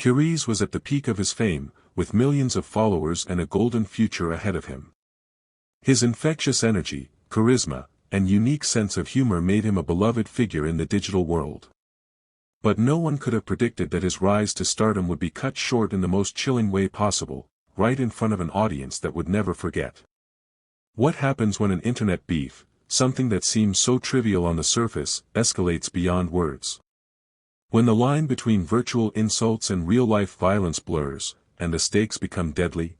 Curies was at the peak of his fame, with millions of followers and a golden future ahead of him. His infectious energy, charisma, and unique sense of humor made him a beloved figure in the digital world. But no one could have predicted that his rise to stardom would be cut short in the most chilling way possible, right in front of an audience that would never forget. What happens when an internet beef, something that seems so trivial on the surface, escalates beyond words? When the line between virtual insults and real-life violence blurs, and the stakes become deadly?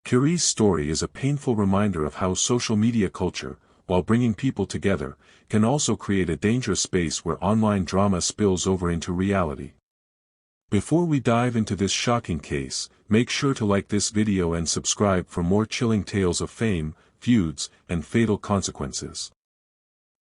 Curies' story is a painful reminder of how social media culture, while bringing people together, can also create a dangerous space where online drama spills over into reality. Before we dive into this shocking case, make sure to like this video and subscribe for more chilling tales of fame, feuds, and fatal consequences.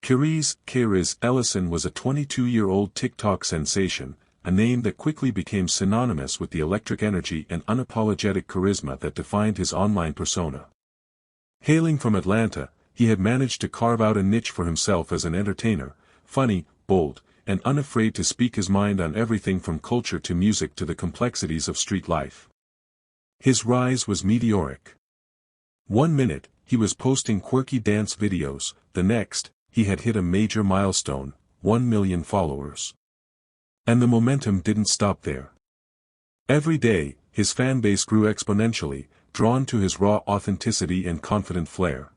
Curies Ellison was a 22-year-old TikTok sensation, a name that quickly became synonymous with the electric energy and unapologetic charisma that defined his online persona. Hailing from Atlanta, he had managed to carve out a niche for himself as an entertainer, funny, bold, and unafraid to speak his mind on everything from culture to music to the complexities of street life. His rise was meteoric. One minute, he was posting quirky dance videos, the next, he had hit a major milestone, 1 million followers. And the momentum didn't stop there. Every day, his fanbase grew exponentially, drawn to his raw authenticity and confident flair.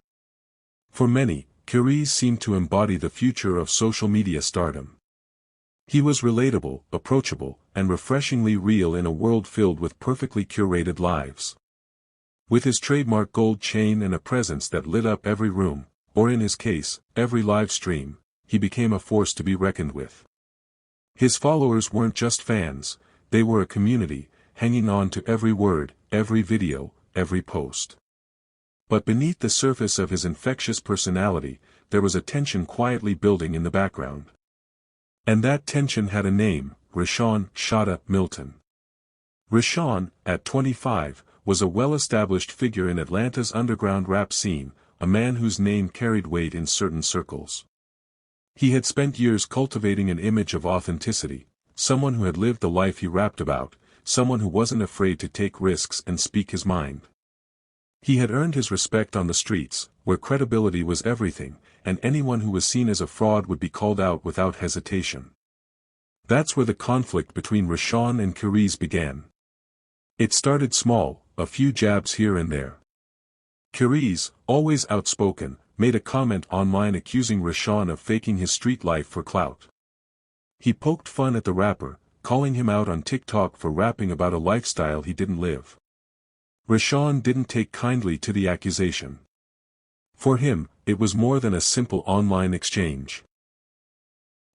For many, Curies seemed to embody the future of social media stardom. He was relatable, approachable, and refreshingly real in a world filled with perfectly curated lives. With his trademark gold chain and a presence that lit up every room, or in his case, every live stream, he became a force to be reckoned with. His followers weren't just fans, they were a community, hanging on to every word, every video, every post. But beneath the surface of his infectious personality, there was a tension quietly building in the background. And that tension had a name, Rashawn Shada Milton. Rashawn, at 25, was a well-established figure in Atlanta's underground rap scene, a man whose name carried weight in certain circles. He had spent years cultivating an image of authenticity, someone who had lived the life he rapped about, someone who wasn't afraid to take risks and speak his mind. He had earned his respect on the streets, where credibility was everything, and anyone who was seen as a fraud would be called out without hesitation. That's where the conflict between Rashawn and Curies began. It started small, a few jabs here and there. Curies, always outspoken, made a comment online accusing Rashawn of faking his street life for clout. He poked fun at the rapper, calling him out on TikTok for rapping about a lifestyle he didn't live. Rashawn didn't take kindly to the accusation. For him, it was more than a simple online exchange.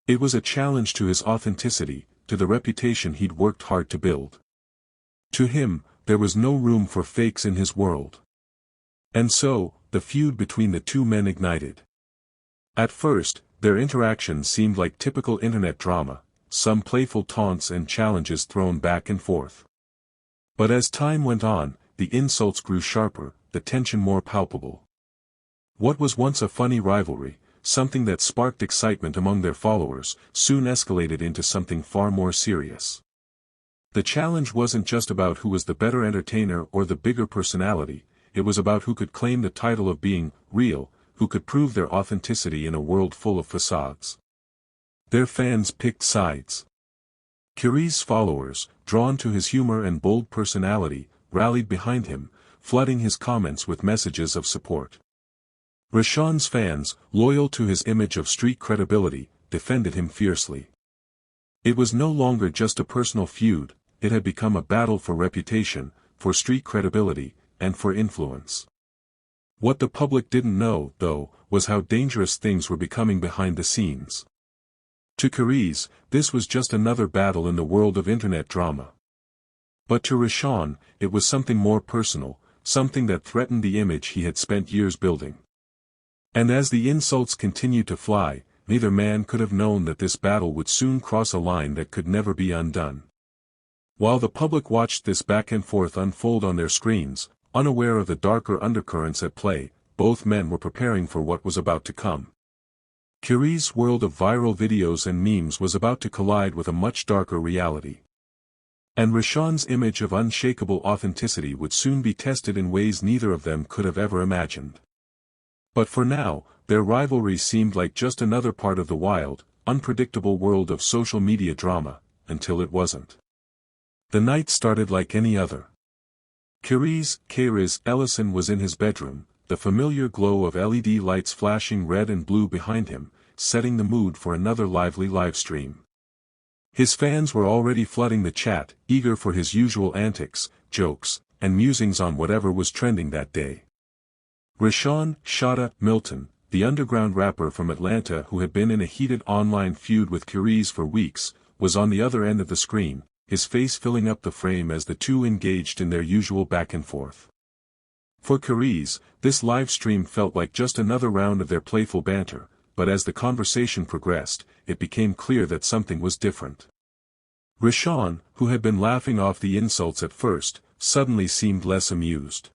It was a challenge to his authenticity, to the reputation he'd worked hard to build. To him, there was no room for fakes in his world. And so, the feud between the two men ignited. At first, their interaction seemed like typical internet drama, some playful taunts and challenges thrown back and forth. But as time went on, the insults grew sharper, the tension more palpable. What was once a funny rivalry, something that sparked excitement among their followers, soon escalated into something far more serious. The challenge wasn't just about who was the better entertainer or the bigger personality, it was about who could claim the title of being real, who could prove their authenticity in a world full of facades. Their fans picked sides. Curies' followers, drawn to his humor and bold personality, rallied behind him, flooding his comments with messages of support. Rashawn's fans, loyal to his image of street credibility, defended him fiercely. It was no longer just a personal feud, it had become a battle for reputation, for street credibility, and for influence. What the public didn't know, though, was how dangerous things were becoming behind the scenes. To Curies, this was just another battle in the world of internet drama. But to Rashawn, it was something more personal, something that threatened the image he had spent years building. And as the insults continued to fly, neither man could have known that this battle would soon cross a line that could never be undone. While the public watched this back and forth unfold on their screens, unaware of the darker undercurrents at play, both men were preparing for what was about to come. Curies' world of viral videos and memes was about to collide with a much darker reality. And Rashawn's image of unshakable authenticity would soon be tested in ways neither of them could have ever imagined. But for now, their rivalry seemed like just another part of the wild, unpredictable world of social media drama, until it wasn't. The night started like any other. Kariz Ellison was in his bedroom, the familiar glow of LED lights flashing red and blue behind him, setting the mood for another lively livestream. His fans were already flooding the chat, eager for his usual antics, jokes, and musings on whatever was trending that day. Rashawn Shada Milton, the underground rapper from Atlanta who had been in a heated online feud with Kariz for weeks, was on the other end of the screen, his face filling up the frame as the two engaged in their usual back and forth. For Kariz, this live stream felt like just another round of their playful banter, but as the conversation progressed, it became clear that something was different. Rashawn, who had been laughing off the insults at first, suddenly seemed less amused.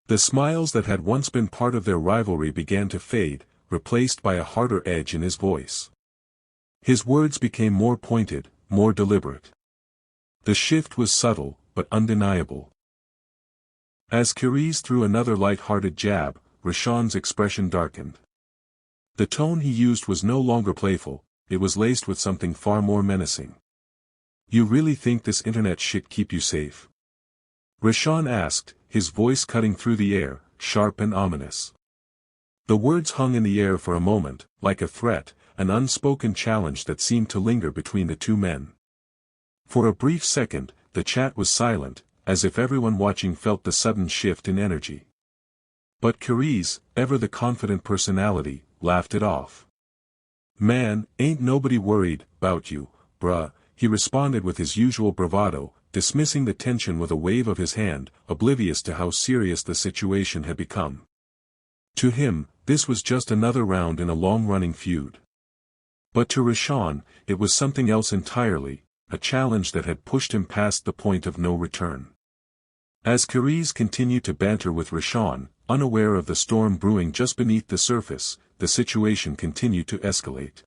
The smiles that had once been part of their rivalry began to fade, replaced by a harder edge in his voice. His words became more pointed, more deliberate. The shift was subtle, but undeniable. As Kariz threw another light-hearted jab, Rashawn's expression darkened. The tone he used was no longer playful, it was laced with something far more menacing. "You really think this internet shit keep you safe?" Rashawn asked, his voice cutting through the air, sharp and ominous. The words hung in the air for a moment, like a threat, an unspoken challenge that seemed to linger between the two men. For a brief second, the chat was silent, as if everyone watching felt the sudden shift in energy. But Kariz, ever the confident personality, laughed it off. "Man, ain't nobody worried 'bout you, bruh," he responded with his usual bravado, dismissing the tension with a wave of his hand, oblivious to how serious the situation had become. To him, this was just another round in a long-running feud. But to Rashawn, it was something else entirely, a challenge that had pushed him past the point of no return. As Kariz continued to banter with Rashawn, unaware of the storm brewing just beneath the surface, the situation continued to escalate.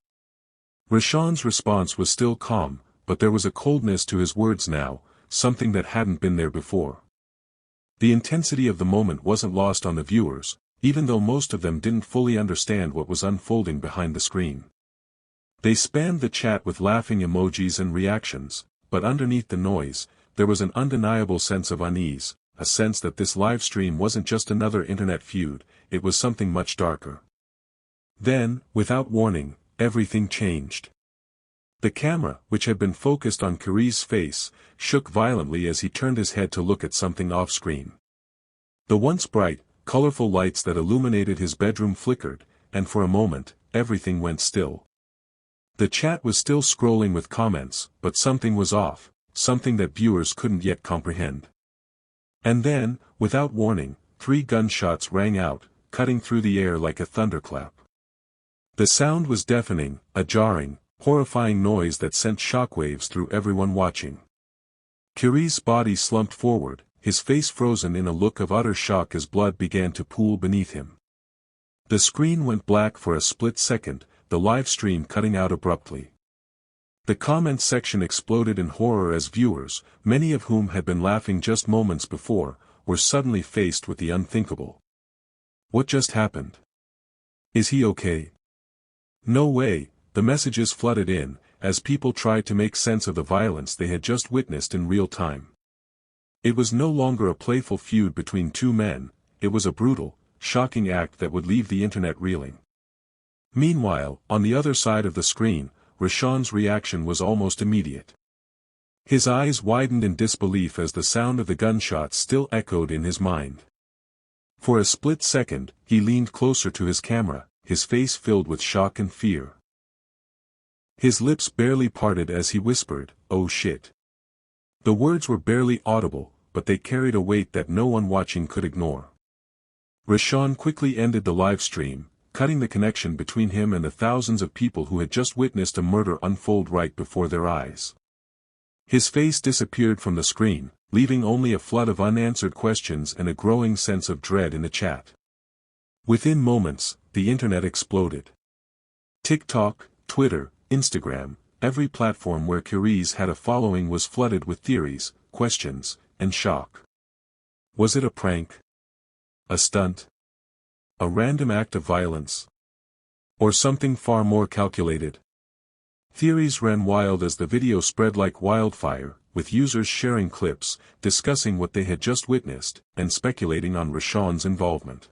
Rashawn's response was still calm, but there was a coldness to his words now, something that hadn't been there before. The intensity of the moment wasn't lost on the viewers, even though most of them didn't fully understand what was unfolding behind the screen. They spammed the chat with laughing emojis and reactions, but underneath the noise, there was an undeniable sense of unease, a sense that this live stream wasn't just another internet feud, it was something much darker. Then, without warning, everything changed. The camera, which had been focused on Kariz's face, shook violently as he turned his head to look at something off-screen. The once bright, colorful lights that illuminated his bedroom flickered, and for a moment, everything went still. The chat was still scrolling with comments, but something was off, something that viewers couldn't yet comprehend. And then, without warning, 3 gunshots rang out, cutting through the air like a thunderclap. The sound was deafening, a jarring, horrifying noise that sent shockwaves through everyone watching. Kariz's body slumped forward, his face frozen in a look of utter shock as blood began to pool beneath him. The screen went black for a split second, the live stream cutting out abruptly. The comments section exploded in horror as viewers, many of whom had been laughing just moments before, were suddenly faced with the unthinkable. What just happened? Is he okay? No way, the messages flooded in, as people tried to make sense of the violence they had just witnessed in real time. It was no longer a playful feud between two men, it was a brutal, shocking act that would leave the internet reeling. Meanwhile, on the other side of the screen, Rashawn's reaction was almost immediate. His eyes widened in disbelief as the sound of the gunshots still echoed in his mind. For a split second, he leaned closer to his camera, his face filled with shock and fear. His lips barely parted as he whispered, "Oh shit." The words were barely audible, but they carried a weight that no one watching could ignore. Rashawn quickly ended the live stream, cutting the connection between him and the thousands of people who had just witnessed a murder unfold right before their eyes. His face disappeared from the screen, leaving only a flood of unanswered questions and a growing sense of dread in the chat. Within moments, the internet exploded. TikTok, Twitter, Instagram, every platform where Kariz had a following was flooded with theories, questions, and shock. Was it a prank? A stunt? A random act of violence? Or something far more calculated? Theories ran wild as the video spread like wildfire, with users sharing clips, discussing what they had just witnessed, and speculating on Rashawn's involvement.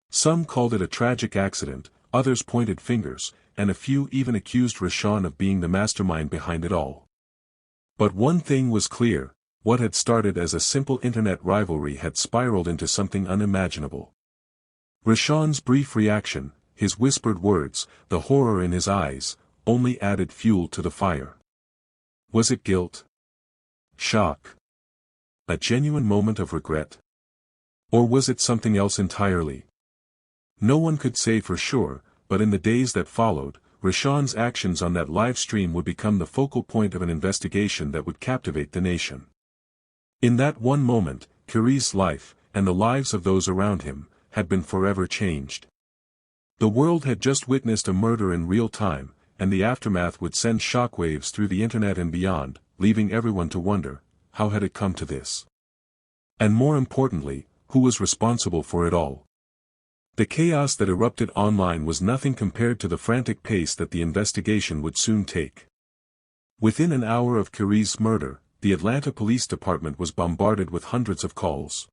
Some called it a tragic accident, others pointed fingers, and a few even accused Rashawn of being the mastermind behind it all. But one thing was clear: what had started as a simple internet rivalry had spiraled into something unimaginable. Rashawn's brief reaction, his whispered words, the horror in his eyes, only added fuel to the fire. Was it guilt? Shock? A genuine moment of regret? Or was it something else entirely? No one could say for sure, but in the days that followed, Rashawn's actions on that live stream would become the focal point of an investigation that would captivate the nation. In that one moment, Kariz's life, and the lives of those around him, had been forever changed. The world had just witnessed a murder in real time, and the aftermath would send shockwaves through the internet and beyond, leaving everyone to wonder, how had it come to this? And more importantly, who was responsible for it all? The chaos that erupted online was nothing compared to the frantic pace that the investigation would soon take. Within an hour of Kariz's murder, the Atlanta Police Department was bombarded with hundreds of calls.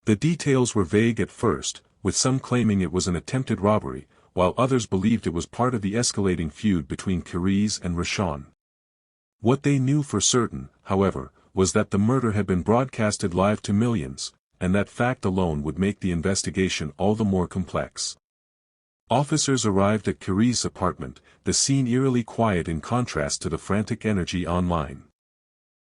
The details were vague at first, with some claiming it was an attempted robbery, while others believed it was part of the escalating feud between Kariz and Rashawn. What they knew for certain, however, was that the murder had been broadcasted live to millions, and that fact alone would make the investigation all the more complex. Officers arrived at Kariz's apartment, the scene eerily quiet in contrast to the frantic energy online.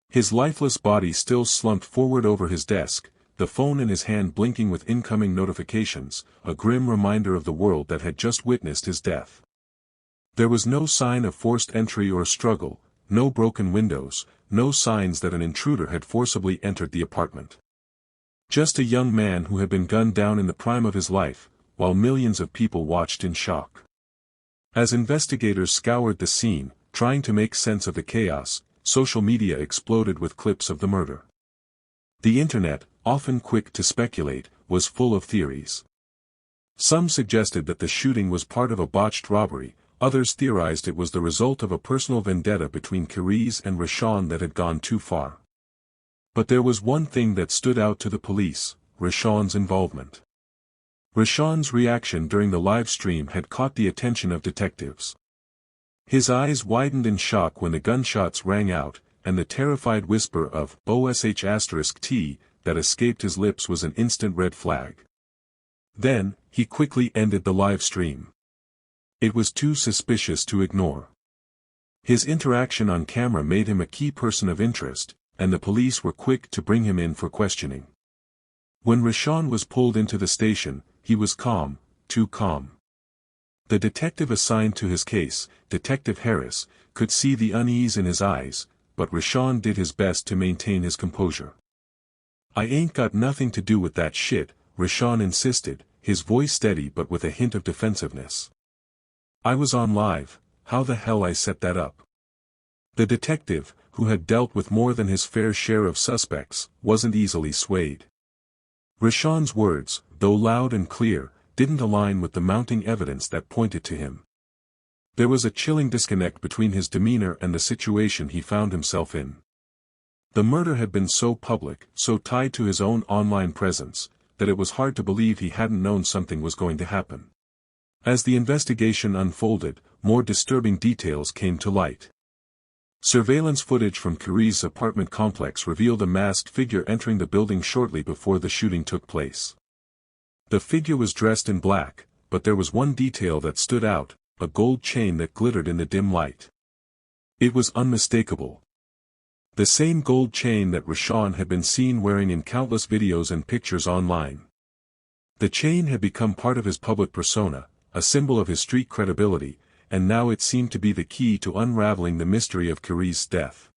His lifeless body still slumped forward over his desk, the phone in his hand blinking with incoming notifications, a grim reminder of the world that had just witnessed his death. There was no sign of forced entry or struggle, no broken windows, no signs that an intruder had forcibly entered the apartment. Just a young man who had been gunned down in the prime of his life, while millions of people watched in shock. As investigators scoured the scene, trying to make sense of the chaos, social media exploded with clips of the murder. The internet, often quick to speculate, was full of theories. Some suggested that the shooting was part of a botched robbery, others theorized it was the result of a personal vendetta between Kariz and Rashawn that had gone too far. But there was one thing that stood out to the police: Rashawn's involvement. Rashawn's reaction during the live stream had caught the attention of detectives. His eyes widened in shock when the gunshots rang out, and the terrified whisper of "OSH*T" that escaped his lips was an instant red flag. Then, he quickly ended the live stream. It was too suspicious to ignore. His interaction on camera made him a key person of interest, and the police were quick to bring him in for questioning. When Rashawn was pulled into the station, he was calm, too calm. The detective assigned to his case, Detective Harris, could see the unease in his eyes, but Rashawn did his best to maintain his composure. "I ain't got nothing to do with that shit," Rashawn insisted, his voice steady but with a hint of defensiveness. "I was on live, how the hell I set that up?" The detective, who had dealt with more than his fair share of suspects, wasn't easily swayed. Rashawn's words, though loud and clear, didn't align with the mounting evidence that pointed to him. There was a chilling disconnect between his demeanor and the situation he found himself in. The murder had been so public, so tied to his own online presence, that it was hard to believe he hadn't known something was going to happen. As the investigation unfolded, more disturbing details came to light. Surveillance footage from Kariz's apartment complex revealed a masked figure entering the building shortly before the shooting took place. The figure was dressed in black, but there was one detail that stood out: a gold chain that glittered in the dim light. It was unmistakable. The same gold chain that Rashawn had been seen wearing in countless videos and pictures online. The chain had become part of his public persona, a symbol of his street credibility, and now it seemed to be the key to unraveling the mystery of Kariz's death.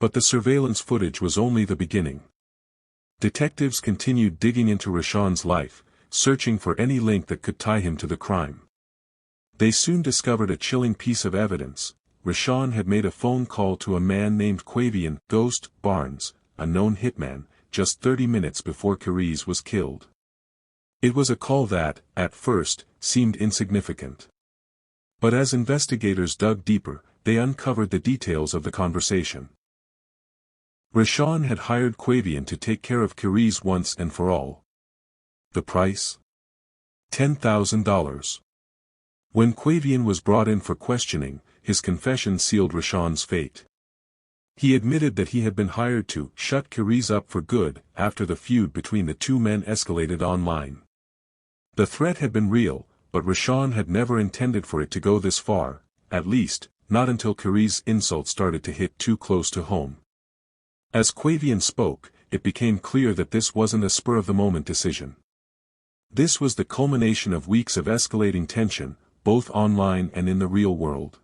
But the surveillance footage was only the beginning. Detectives continued digging into Rashawn's life, searching for any link that could tie him to the crime. They soon discovered a chilling piece of evidence: Rashawn had made a phone call to a man named Quavian Ghost Barnes, a known hitman, just 30 minutes before Kariz was killed. It was a call that, at first, seemed insignificant. But as investigators dug deeper, they uncovered the details of the conversation. Rashawn had hired Quavian to take care of Kariz once and for all. The price? $10,000. When Quavian was brought in for questioning, his confession sealed Rashawn's fate. He admitted that he had been hired to shut Kariz up for good after the feud between the two men escalated online. The threat had been real, but Rashawn had never intended for it to go this far, at least, not until Kariz's insults started to hit too close to home. As Quavian spoke, it became clear that this wasn't a spur-of-the-moment decision. This was the culmination of weeks of escalating tension, both online and in the real world.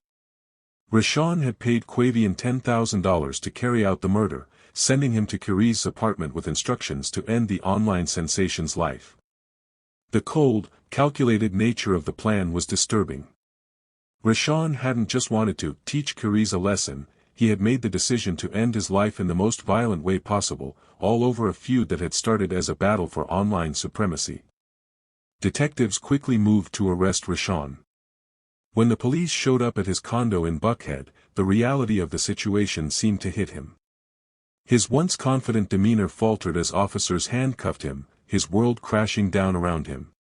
Rashawn had paid Quavian $10,000 to carry out the murder, sending him to Kariz's apartment with instructions to end the online sensation's life. The cold, calculated nature of the plan was disturbing. Rashawn hadn't just wanted to teach Kariz a lesson, he had made the decision to end his life in the most violent way possible, all over a feud that had started as a battle for online supremacy. Detectives quickly moved to arrest Rashawn. When the police showed up at his condo in Buckhead, the reality of the situation seemed to hit him. His once confident demeanor faltered as officers handcuffed him, his world crashing down around him.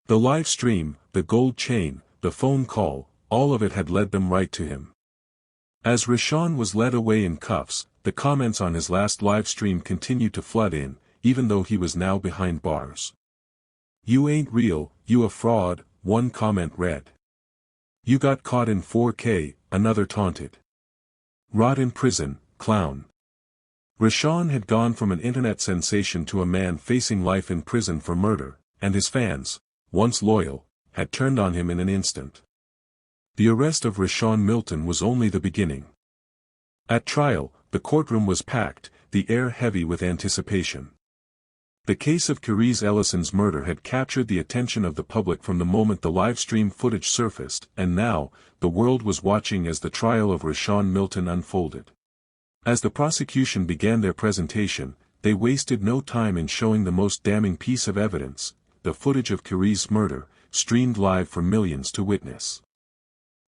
The live stream, the gold chain, the phone call, all of it had led them right to him. As Rashawn was led away in cuffs, the comments on his last live stream continued to flood in, even though he was now behind bars. "You ain't real, you a fraud," one comment read. "You got caught in 4K, another taunted. "Rot in prison, clown." Rashawn had gone from an internet sensation to a man facing life in prison for murder, and his fans, once loyal, had turned on him in an instant. The arrest of Rashawn Milton was only the beginning. At trial, the courtroom was packed, the air heavy with anticipation. The case of Kariz Ellison's murder had captured the attention of the public from the moment the live-stream footage surfaced, and now, the world was watching as the trial of Rashawn Milton unfolded. As the prosecution began their presentation, they wasted no time in showing the most damning piece of evidence, the footage of Kariz's murder, streamed live for millions to witness.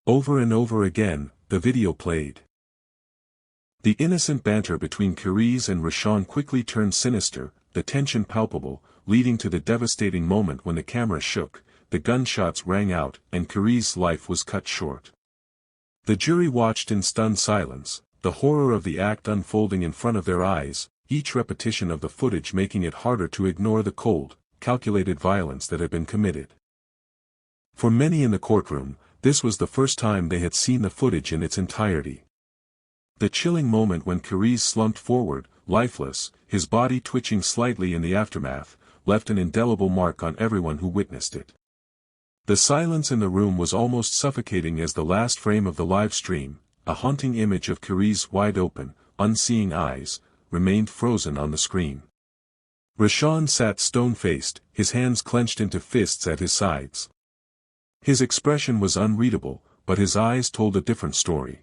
Over and over again, the video played. The innocent banter between Kariz and Rashawn quickly turned sinister, the tension palpable, leading to the devastating moment when the camera shook, the gunshots rang out, and Kariz's life was cut short. The jury watched in stunned silence, the horror of the act unfolding in front of their eyes, each repetition of the footage making it harder to ignore the cold, calculated violence that had been committed. For many in the courtroom, this was the first time they had seen the footage in its entirety. The chilling moment when Kariz slumped forward, lifeless, his body twitching slightly in the aftermath, left an indelible mark on everyone who witnessed it. The silence in the room was almost suffocating as the last frame of the live stream, a haunting image of Kariz's wide-open, unseeing eyes, remained frozen on the screen. Rashawn sat stone-faced, his hands clenched into fists at his sides. His expression was unreadable, but his eyes told a different story.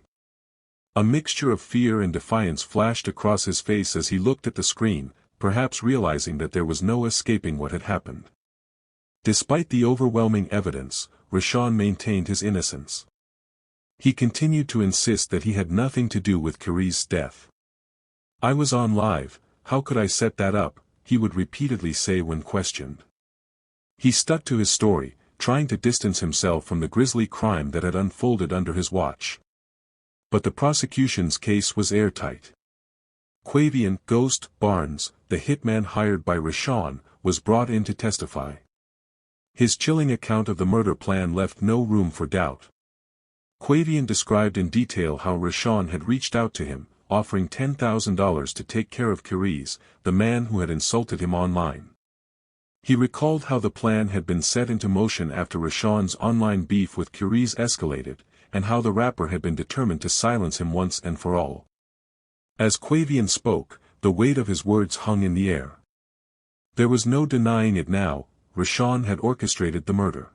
A mixture of fear and defiance flashed across his face as he looked at the screen, perhaps realizing that there was no escaping what had happened. Despite the overwhelming evidence, Rashawn maintained his innocence. He continued to insist that he had nothing to do with Kariz's death. "I was on live, how could I set that up?" he would repeatedly say when questioned. He stuck to his story, trying to distance himself from the grisly crime that had unfolded under his watch. But the prosecution's case was airtight. Quavian Ghost Barnes, the hitman hired by Rashawn, was brought in to testify. His chilling account of the murder plan left no room for doubt. Quavian described in detail how Rashawn had reached out to him, offering $10,000 to take care of Kariz, the man who had insulted him online. He recalled how the plan had been set into motion after Rashawn's online beef with Kariz escalated, and how the rapper had been determined to silence him once and for all. As Quavian spoke, the weight of his words hung in the air. There was no denying it now, Rashawn had orchestrated the murder.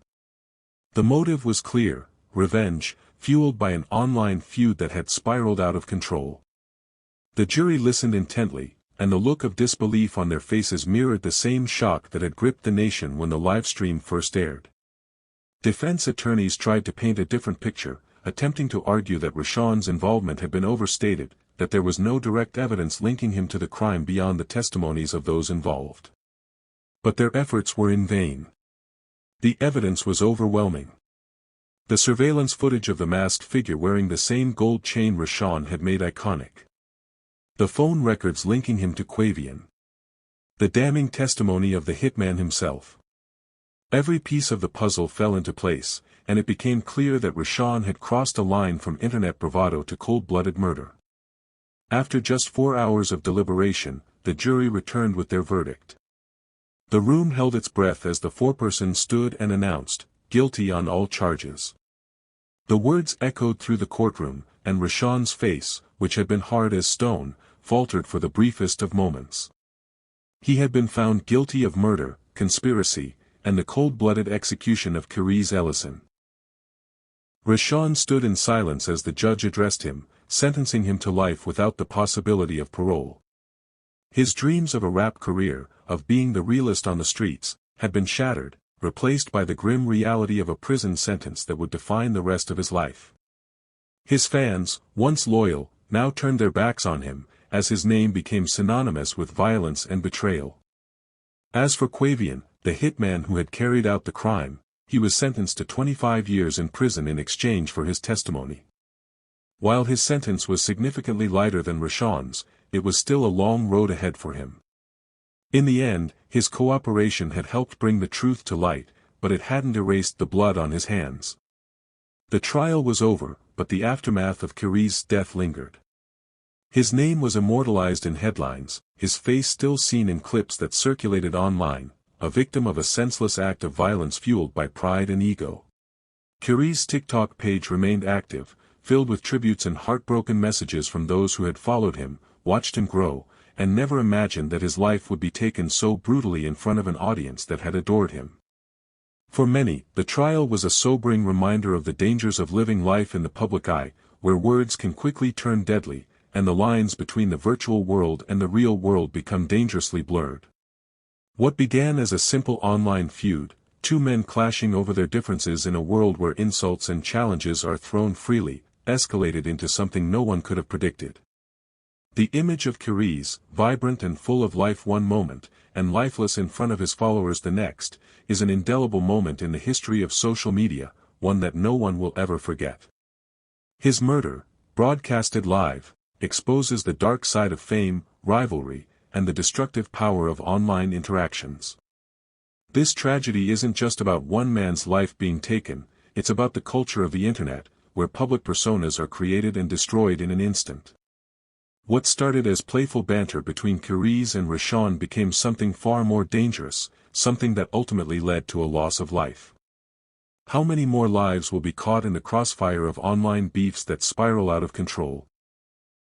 The motive was clear, revenge, fueled by an online feud that had spiraled out of control. The jury listened intently, and the look of disbelief on their faces mirrored the same shock that had gripped the nation when the livestream first aired. Defense attorneys tried to paint a different picture, attempting to argue that Rashawn's involvement had been overstated, that there was no direct evidence linking him to the crime beyond the testimonies of those involved. But their efforts were in vain. The evidence was overwhelming. The surveillance footage of the masked figure wearing the same gold chain Rashawn had made iconic. The phone records linking him to Quavian. The damning testimony of the hitman himself. Every piece of the puzzle fell into place, and it became clear that Rashawn had crossed a line from internet bravado to cold-blooded murder. After just 4 hours of deliberation, the jury returned with their verdict. The room held its breath as the foreperson stood and announced, "Guilty on all charges." The words echoed through the courtroom, and Rashawn's face, which had been hard as stone, faltered for the briefest of moments. He had been found guilty of murder, conspiracy, and the cold-blooded execution of Carice Ellison. Rashawn stood in silence as the judge addressed him, sentencing him to life without the possibility of parole. His dreams of a rap career, of being the realest on the streets, had been shattered, replaced by the grim reality of a prison sentence that would define the rest of his life. His fans, once loyal, now turned their backs on him, as his name became synonymous with violence and betrayal. As for Quavian, the hitman who had carried out the crime, he was sentenced to 25 years in prison in exchange for his testimony. While his sentence was significantly lighter than Rashawn's, it was still a long road ahead for him. In the end, his cooperation had helped bring the truth to light, but it hadn't erased the blood on his hands. The trial was over, but the aftermath of Carice's death lingered. His name was immortalized in headlines, his face still seen in clips that circulated online, a victim of a senseless act of violence fueled by pride and ego. Carice's TikTok page remained active, filled with tributes and heartbroken messages from those who had followed him, watched him grow, and never imagined that his life would be taken so brutally in front of an audience that had adored him. For many, the trial was a sobering reminder of the dangers of living life in the public eye, where words can quickly turn deadly, and the lines between the virtual world and the real world become dangerously blurred. What began as a simple online feud, two men clashing over their differences in a world where insults and challenges are thrown freely, escalated into something no one could have predicted. The image of Carice, vibrant and full of life one moment, and lifeless in front of his followers the next, is an indelible moment in the history of social media, one that no one will ever forget. His murder, broadcasted live, exposes the dark side of fame, rivalry, and the destructive power of online interactions. This tragedy isn't just about one man's life being taken, it's about the culture of the internet, where public personas are created and destroyed in an instant. What started as playful banter between Carice and Rashawn became something far more dangerous, something that ultimately led to a loss of life. How many more lives will be caught in the crossfire of online beefs that spiral out of control?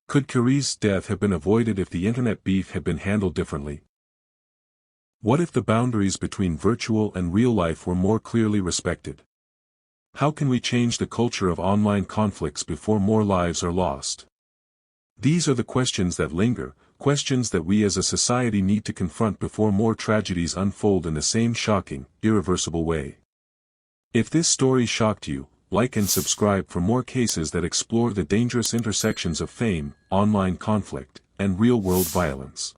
Could Carice's death have been avoided if the internet beef had been handled differently? What if the boundaries between virtual and real life were more clearly respected? How can we change the culture of online conflicts before more lives are lost? These are the questions that linger, questions that we as a society need to confront before more tragedies unfold in the same shocking, irreversible way. If this story shocked you, like and subscribe for more cases that explore the dangerous intersections of fame, online conflict, and real-world violence.